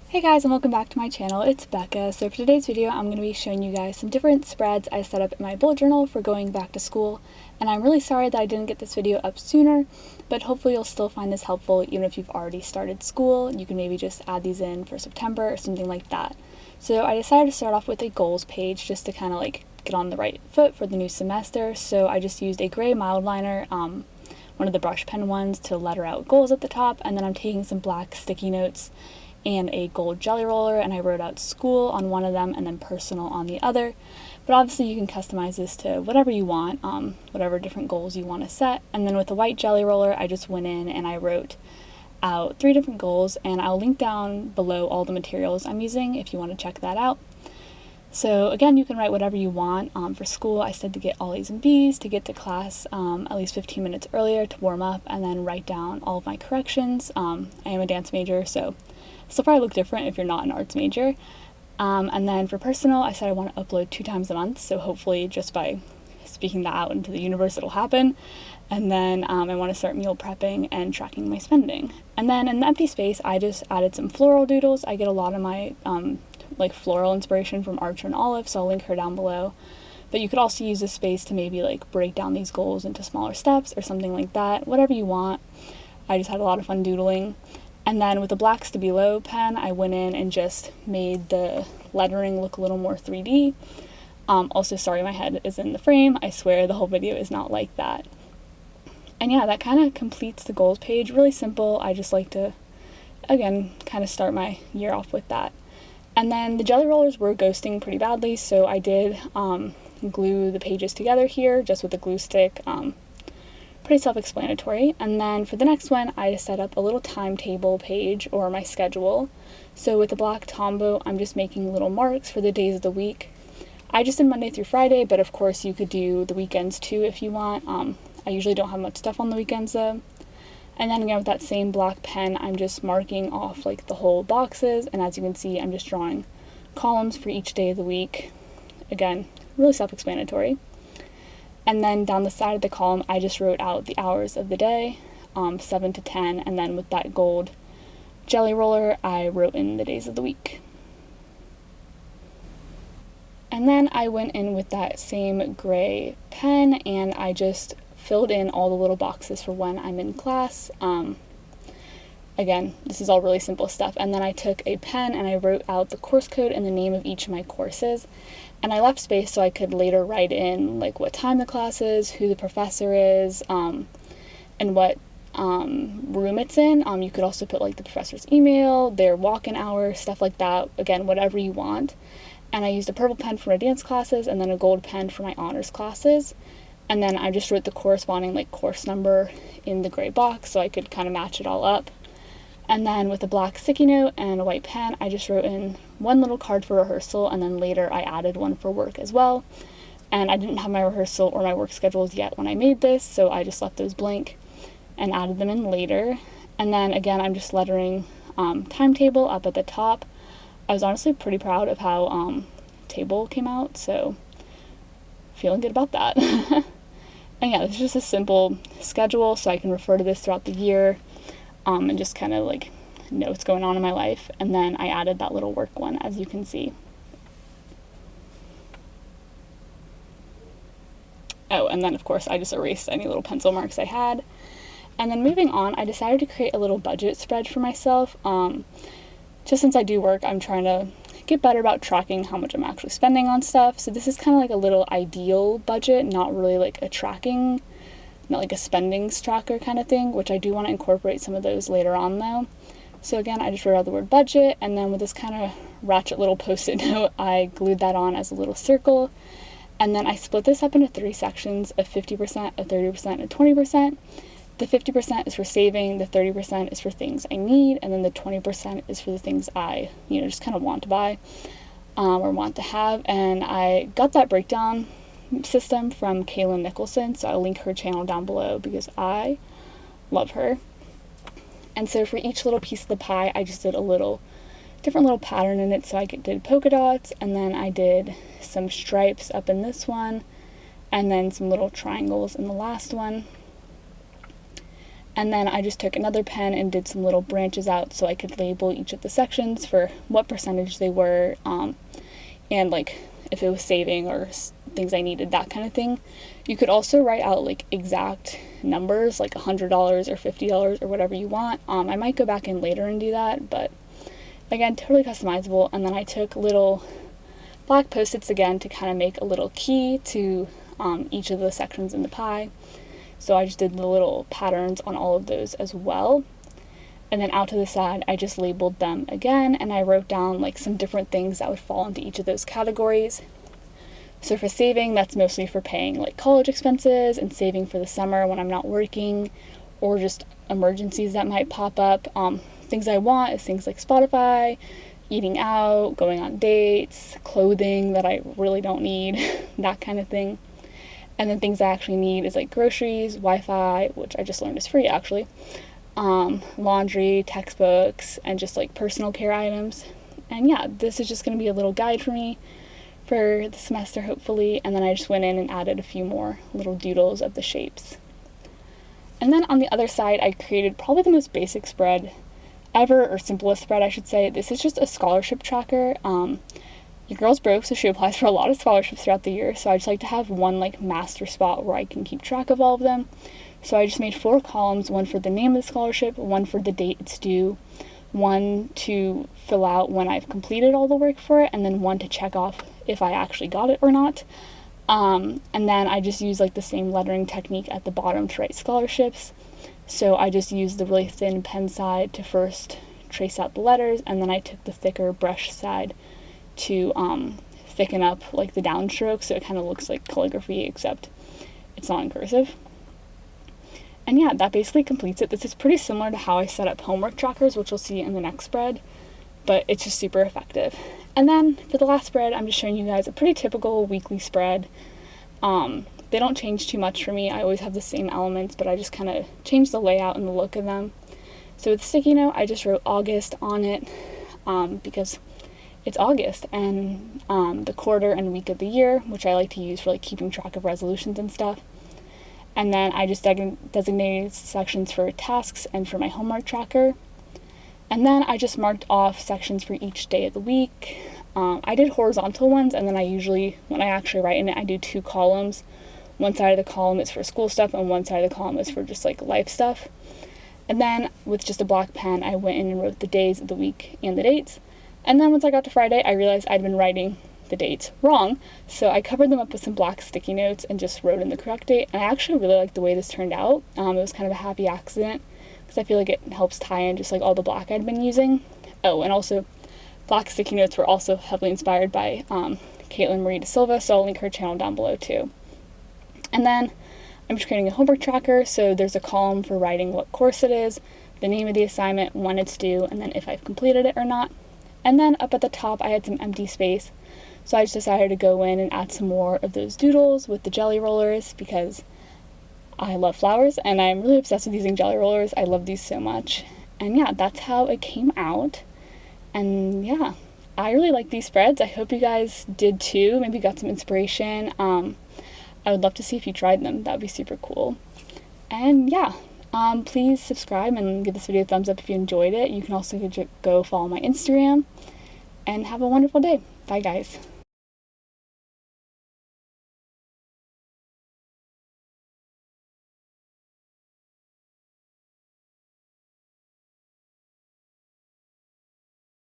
Hey guys, and welcome back to my channel. It's Becca. So for today's video, I'm going to be showing you guys some different spreads I set up in my bullet journal for going back to school. And I'm really sorry that I didn't get this video up sooner, but hopefully you'll still find this helpful even if you've already started school. You can maybe just add these in for September or something like that. So I decided to start off with a goals page just to kind of like get on the right foot for the new semester. So I just used a gray mild liner, one of the brush pen ones, to letter out goals at the top, and then I'm taking some black sticky notes and a gold jelly roller, and I wrote out school on one of them and then personal on the other. But obviously you can customize this to whatever you want, whatever different goals you want to set. And then with the white jelly roller, I just went in and I wrote out 3 different goals, and I'll link down below all the materials I'm using if you want to check that out. So again, you can write whatever you want. For school, I said to get all A's and B's, to get to class at least 15 minutes earlier to warm up, and then write down all of my corrections. I am a dance major, so this will probably look different if you're not an arts major. And then for personal, I said I want to upload 2 times a month, so hopefully just by speaking that out into the universe, it'll happen. And then I want to start meal prepping and tracking my spending. And then in the empty space, I just added some floral doodles. I get a lot of my like floral inspiration from Archer and Olive, so I'll link her down below. But you could also use this space to maybe like break down these goals into smaller steps or something like that, whatever you want. I just had a lot of fun doodling. And then with the black Stabilo pen, I went in and just made the lettering look a little more 3D. Also, sorry, my head is in the frame. I swear the whole video is not like that. And yeah, that kind of completes the goals page. Really simple. I just like to, again, kind of start my year off with that. And then the jelly rollers were ghosting pretty badly, so I did glue the pages together here just with a glue stick. Pretty self-explanatory. And then for the next one, I just set up a little timetable page, or my schedule. So with the black Tombow, I'm just making little marks for the days of the week. I just did Monday through Friday, but of course you could do the weekends too if you want. I usually don't have much stuff on the weekends though. And then again, with that same black pen, I'm just marking off like the whole boxes, and as you can see, I'm just drawing columns for each day of the week. Again, really self-explanatory. And then down the side of the column, I just wrote out the hours of the day, 7 to 10, and then with that gold jelly roller, I wrote in the days of the week. And then I went in with that same gray pen, and I just filled in all the little boxes for when I'm in class. Again, this is all really simple stuff. And then I took a pen and I wrote out the course code and the name of each of my courses. And I left space so I could later write in like what time the class is, who the professor is, and what room it's in. You could also put like the professor's email, their walk-in hour, stuff like that. Again, whatever you want. And I used a purple pen for my dance classes and then a gold pen for my honors classes. And then I just wrote the corresponding like course number in the gray box so I could kind of match it all up. And then with a black sticky note and a white pen, I just wrote in one little card for rehearsal, and then later I added one for work as well. And I didn't have my rehearsal or my work schedules yet when I made this, so I just left those blank and added them in later. And then again, I'm just lettering timetable up at the top. I was honestly pretty proud of how table came out, so feeling good about that. And yeah, it's just a simple schedule so I can refer to this throughout the year. And just kind of like know what's going on in my life. And then I added that little work one, as you can see. Oh, and then of course I just erased any little pencil marks I had. And then moving on, I decided to create a little budget spread for myself. Just since I do work, I'm trying to get better about tracking how much I'm actually spending on stuff. So this is kind of like a little ideal budget, not really like a tracking, not like a spendings tracker kind of thing, which I do want to incorporate some of those later on though. So again, I just wrote out the word budget, and then with this kind of ratchet little post-it note, I glued that on as a little circle. And then I split this up into 3 sections of 50%, a 30%, and 20%. The 50% is for saving, the 30% is for things I need, and then the 20% is for the things I, just kind of want to buy or want to have. And I got that breakdown system from Kaylin Nicholson, so I'll link her channel down below because I love her. And so for each little piece of the pie, I just did a little different little pattern in it. So I did polka dots, and then I did some stripes up in this one, and then some little triangles in the last one. And then I just took another pen and did some little branches out so I could label each of the sections for what percentage they were, and like if it was saving or things I needed, that kind of thing. You could also write out like exact numbers, like $100 or $50 or whatever you want. I might go back in later and do that, but again, totally customizable. And then I took little black Post-its again to kind of make a little key to each of the sections in the pie. So I just did the little patterns on all of those as well. And then out to the side, I just labeled them again, and I wrote down like some different things that would fall into each of those categories. So for saving, that's mostly for paying like college expenses and saving for the summer when I'm not working, or just emergencies that might pop up. Things I want is things like Spotify, eating out, going on dates, clothing that I really don't need, that kind of thing. And then things I actually need is like groceries, Wi-Fi, which I just learned is free actually, laundry, textbooks, and just like personal care items. And yeah, this is just going to be a little guide for me for the semester, hopefully. And then I just went in and added a few more little doodles of the shapes. And then on the other side, I created probably the most basic spread ever, or simplest spread, I should say. This is just a scholarship tracker. Your girl's broke, so she applies for a lot of scholarships throughout the year, so I just like to have one like master spot where I can keep track of all of them. So I just made 4 columns, one for the name of the scholarship, one for the date it's due, one to fill out when I've completed all the work for it, and then one to check off if I actually got it or not. And then I just use like the same lettering technique at the bottom to write scholarships. So I just used the really thin pen side to first trace out the letters, and then I took the thicker brush side to thicken up like the downstroke so it kind of looks like calligraphy, except it's not in cursive. And yeah, that basically completes it. This is pretty similar to how I set up homework trackers, which we'll see in the next spread, but it's just super effective. And then for the last spread, I'm just showing you guys a pretty typical weekly spread. They don't change too much for me. I always have the same elements, but I just kind of change the layout and the look of them. So with sticky note, I just wrote August on it because it's August, and the quarter and week of the year, which I like to use for like keeping track of resolutions and stuff. And then I just designated sections for tasks and for my homework tracker. And then I just marked off sections for each day of the week. I did horizontal ones, and then I usually, when I actually write in it, I do 2 columns. One side of the column is for school stuff, and one side of the column is for just like life stuff. And then with just a black pen, I went in and wrote the days of the week and the dates. And then once I got to Friday, I realized I'd been writing the dates wrong, so I covered them up with some black sticky notes and just wrote in the correct date. And I actually really liked the way this turned out. It was kind of a happy accident because I feel like it helps tie in just like all the black I'd been using. Oh, and also black sticky notes were also heavily inspired by Caitlin Marie De Silva, so I'll link her channel down below too. And then I'm just creating a homework tracker, so there's a column for writing what course it is, the name of the assignment, when it's due, and then if I've completed it or not. And then up at the top, I had some empty space, so I just decided to go in and add some more of those doodles with the jelly rollers because I love flowers, and I'm really obsessed with using jelly rollers. I love these so much. And yeah, that's how it came out. And yeah, I really like these spreads. I hope you guys did too. Maybe got some inspiration. I would love to see if you tried them. That would be super cool. And yeah, please subscribe and give this video a thumbs up if you enjoyed it. You can also go follow my Instagram, and have a wonderful day. Bye guys.